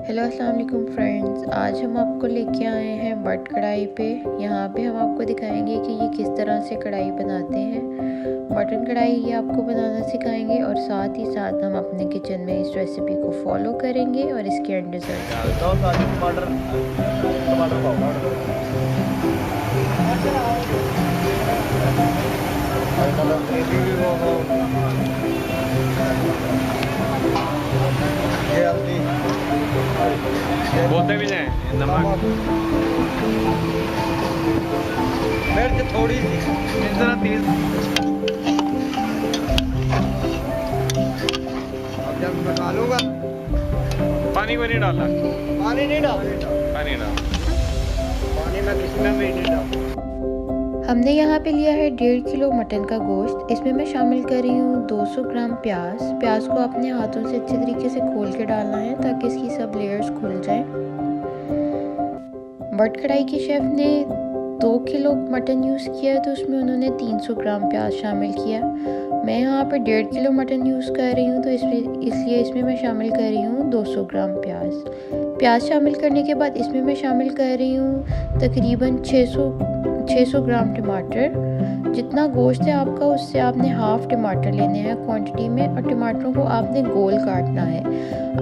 Hello अस्सलाम वालेकुम friends, आज हम आपको लेके आए हैं बट कढ़ाई पे। यहाँ पे हम आपको दिखाएंगे कि ये किस तरह से कढ़ाई बनाते हैं। मटन कढ़ाई ये आपको बनाना सिखाएंगे और साथ ही साथ हम अपने किचन में इस रेसिपी को फॉलो करेंगे और इसके एंड रिजल्ट बोलते भी जाए नमक मिर्च थोड़ी सी इस तरह तेज। अब जब निकालूंगा पानी को नहीं डालना, पानी नहीं डाल पानी में किसी में भी नहीं डाल। हमने यहाँ पे लिया है 1.5 किलो मटन का गोश्त। इसमें मैं शामिल कर रही हूँ 200 ग्राम प्याज को अपने हाथों से अच्छे तरीके से खोल के डालना है ताकि इसकी सब लेयर्स खुल जाएं। बट कढ़ाई की शेफ ने 2 किलो मटन यूज़ किया है तो उसमें उन्होंने 300 ग्राम प्याज शामिल किया। मैं यहाँ पर 1.5 किलो मटन यूज़ कर रही हूँ तो इसलिए इसमें मैं शामिल कर रही हूँ 200 ग्राम प्याज शामिल करने के बाद इसमें मैं शामिल कर रही हूँ तकरीबन 600 ग्राम टमाटर। जितना गोश्त है आपका उससे आपने हाफ टमाटर लेने हैं क्वांटिटी में और टमाटरों को आपने गोल काटना है।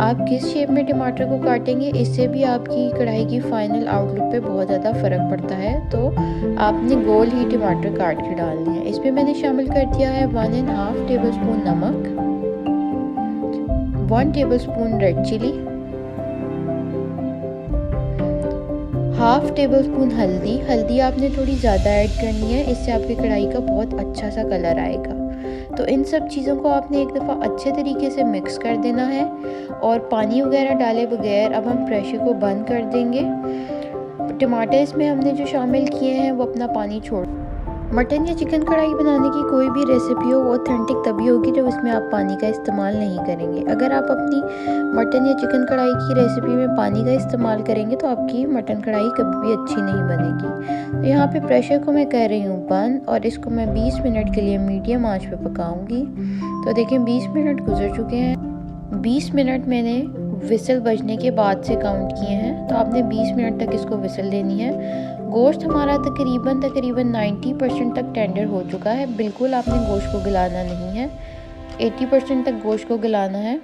आप किस शेप में टमाटर को काटेंगे इससे भी आपकी कढ़ाई की फाइनल आउटलुक पे बहुत ज़्यादा फ़र्क पड़ता है, तो आपने गोल ही टमाटर काट के डालने हैं। इसमें मैंने शामिल कर दिया है 1.5 टेबल स्पून नमक, 1 tablespoon red chilli, half tablespoon हल्दी आपने थोड़ी ज़्यादा ऐड करनी है, इससे आपकी कढ़ाई का बहुत अच्छा सा कलर आएगा। तो इन सब चीज़ों को आपने एक दफ़ा अच्छे तरीके से मिक्स कर देना है और पानी वगैरह डाले बगैर अब हम प्रेशर को बंद कर देंगे। टमाटर इसमें हमने जो शामिल किए हैं वो अपना पानी छोड़। मटन या चिकन कढ़ाई बनाने की कोई भी रेसिपी हो ऑथेंटिक तभी होगी जब इसमें आप पानी का इस्तेमाल नहीं करेंगे। अगर आप अपनी मटन या चिकन कढ़ाई की रेसिपी में पानी का इस्तेमाल करेंगे तो आपकी मटन कढ़ाई कभी भी अच्छी नहीं बनेगी। तो यहाँ पे प्रेशर को मैं कर रही हूँ बंद और इसको मैं 20 मिनट के लिए मीडियम आंच पे पकाऊंगी। तो देखें 20 मिनट गुजर चुके हैं। 20 मिनट मैंने विसल बजने के बाद से काउंट किए हैं, तो आपने 20 मिनट तक इसको विसल देनी है। गोश्त हमारा तकरीबन 90% तक टेंडर हो चुका है। बिल्कुल आपने गोश्त को गलाना नहीं है, 80% तक गोश्त को गलाना है।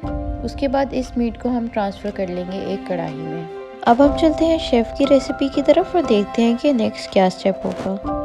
उसके बाद इस मीट को हम ट्रांसफ़र कर लेंगे एक कढ़ाई में। अब हम चलते हैं शेफ़ की रेसिपी की तरफ और देखते हैं कि नेक्स्ट क्या स्टेप होगा।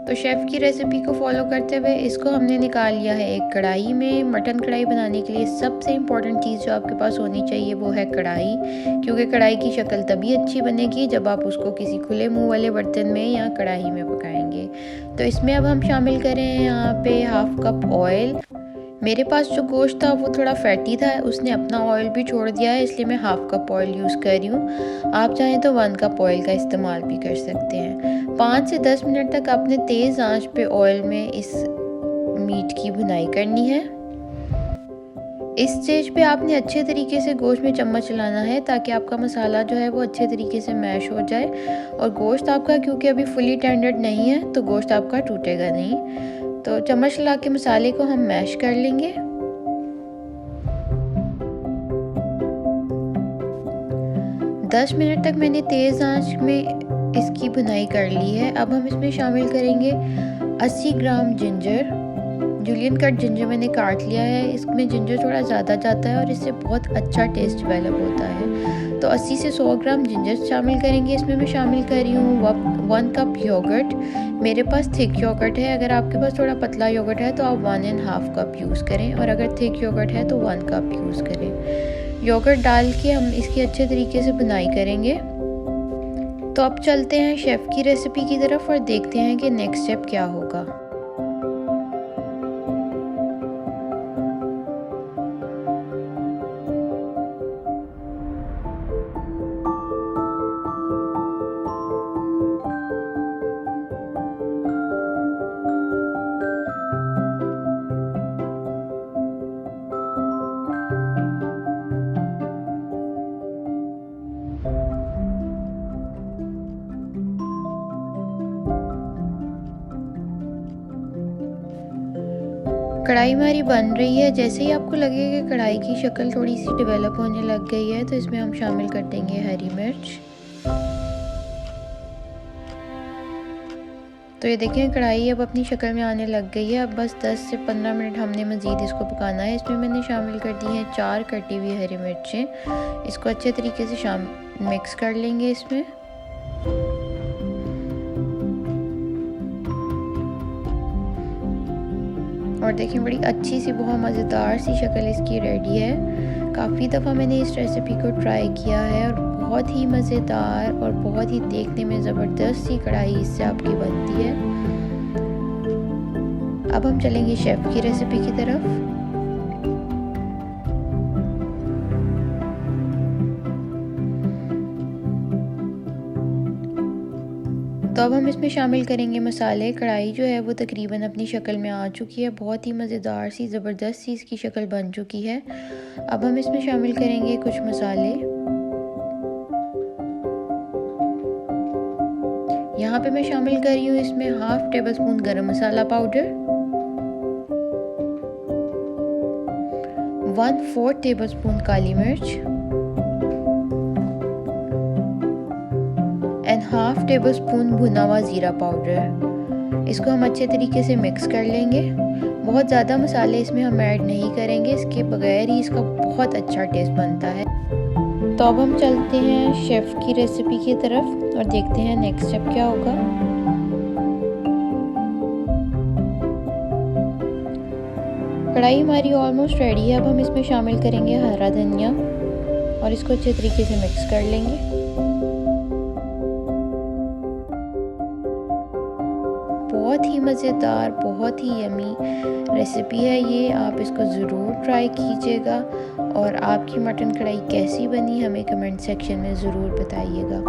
तो शेफ़ की रेसिपी को फॉलो करते हुए इसको हमने निकाल लिया है एक कढ़ाई में। मटन कढ़ाई बनाने के लिए सबसे इम्पॉर्टेंट चीज़ जो आपके पास होनी चाहिए वो है कढ़ाई, क्योंकि कढ़ाई की शक्ल तभी अच्छी बनेगी जब आप उसको किसी खुले मुंह वाले बर्तन में या कढ़ाई में पकाएंगे। तो इसमें अब हम शामिल करें यहाँ पे हाफ कप ऑयल। मेरे पास जो गोश्त था वो थोड़ा फैटी था, उसने अपना ऑयल भी छोड़ दिया है, इसलिए मैं हाफ कप ऑयल यूज़ कर रही हूँ। आप चाहें तो 1 कप ऑयल का इस्तेमाल भी कर सकते हैं। 5 से 10 मिनट तक आपने तेज़ आंच पे ऑयल में इस मीट की भुनाई करनी है। इस स्टेज पे आपने अच्छे तरीके से गोश्त में चम्मच चलाना है ताकि आपका मसाला जो है वो अच्छे तरीके से मैश हो जाए और गोश्त आपका क्योंकि अभी फुली टेंडर्ड नहीं है तो गोश्त आपका टूटेगा नहीं। तो चम्मच चला के मसाले को हम मैश कर लेंगे। दस मिनट तक मैंने तेज़ आंच में इसकी भुनाई कर ली है। अब हम इसमें शामिल करेंगे 80 ग्राम जिंजर, जूलियन कट जिंजर मैंने काट लिया है। इसमें जिंजर थोड़ा ज़्यादा जाता है और इससे बहुत अच्छा टेस्ट डेवलप होता है। तो 80 से 100 ग्राम जिंजर शामिल करेंगे। इसमें मैं शामिल कर रही हूँ 1 कप योगर्ट। मेरे पास थिक योगर्ट है, अगर आपके पास थोड़ा पतला योगर्ट है तो आप 1.5 कप यूज़ करें, और अगर थिक योगर्ट है तो 1 कप यूज़ करें। योगर्ट डाल के हम इसकी अच्छे तरीके से बुनाई करेंगे। तो अब चलते हैं शेफ़ की रेसिपी की तरफ और देखते हैं कि नेक्स्ट स्टेप क्या होगा। कढ़ाई हमारी बन रही है। जैसे ही आपको लगे कि कढ़ाई की शक्ल थोड़ी सी डेवलप होने लग गई है तो इसमें हम शामिल कर देंगे हरी मिर्च। तो ये देखें कढ़ाई अब अपनी शक्ल में आने लग गई है। अब बस 10 से 15 मिनट हमने मज़ीद इसको पकाना है। इसमें मैंने शामिल कर दी हैं 4 कटी हुई हरी मिर्चें। इसको अच्छे तरीके से मिक्स कर लेंगे इसमें। और देखें बड़ी अच्छी सी बहुत मज़ेदार सी शक्ल इसकी रेडी है। काफ़ी दफ़ा मैंने इस रेसिपी को ट्राई किया है और बहुत ही मज़ेदार और बहुत ही देखने में ज़बरदस्त सी कढ़ाई इससे आपकी बनती है। अब हम चलेंगे शेफ़ की रेसिपी की तरफ। तो अब हम इसमें शामिल करेंगे मसाले। कढ़ाई जो है वो तकरीबन अपनी शक्ल में आ चुकी है। बहुत ही मज़ेदार सी ज़बरदस्त सी इसकी शक्ल बन चुकी है। अब हम इसमें शामिल करेंगे कुछ मसाले। यहाँ पे मैं शामिल कर रही हूँ इसमें 1/2 टेबल स्पून गरम मसाला पाउडर, 1/4 टेबल स्पून काली मिर्च एंड 1/2 टेबल स्पून भुना हुआ ज़ीरा पाउडर। इसको हम अच्छे तरीके से मिक्स कर लेंगे। बहुत ज़्यादा मसाले इसमें हम ऐड नहीं करेंगे, इसके बगैर ही इसका बहुत अच्छा टेस्ट बनता है। तो अब हम चलते हैं शेफ़ की रेसिपी की तरफ और देखते हैं नेक्स्ट स्टेप क्या होगा। कढ़ाई हमारी ऑलमोस्ट रेडी है। अब हम इसमें शामिल करेंगे हरा धनिया और इसको अच्छे तरीके से मिक्स कर लेंगे। बहुत ही मज़ेदार, बहुत ही यमी रेसिपी है ये। आप इसको ज़रूर ट्राई कीजिएगा और आपकी मटन कढ़ाई कैसी बनी हमें कमेंट सेक्शन में ज़रूर बताइएगा।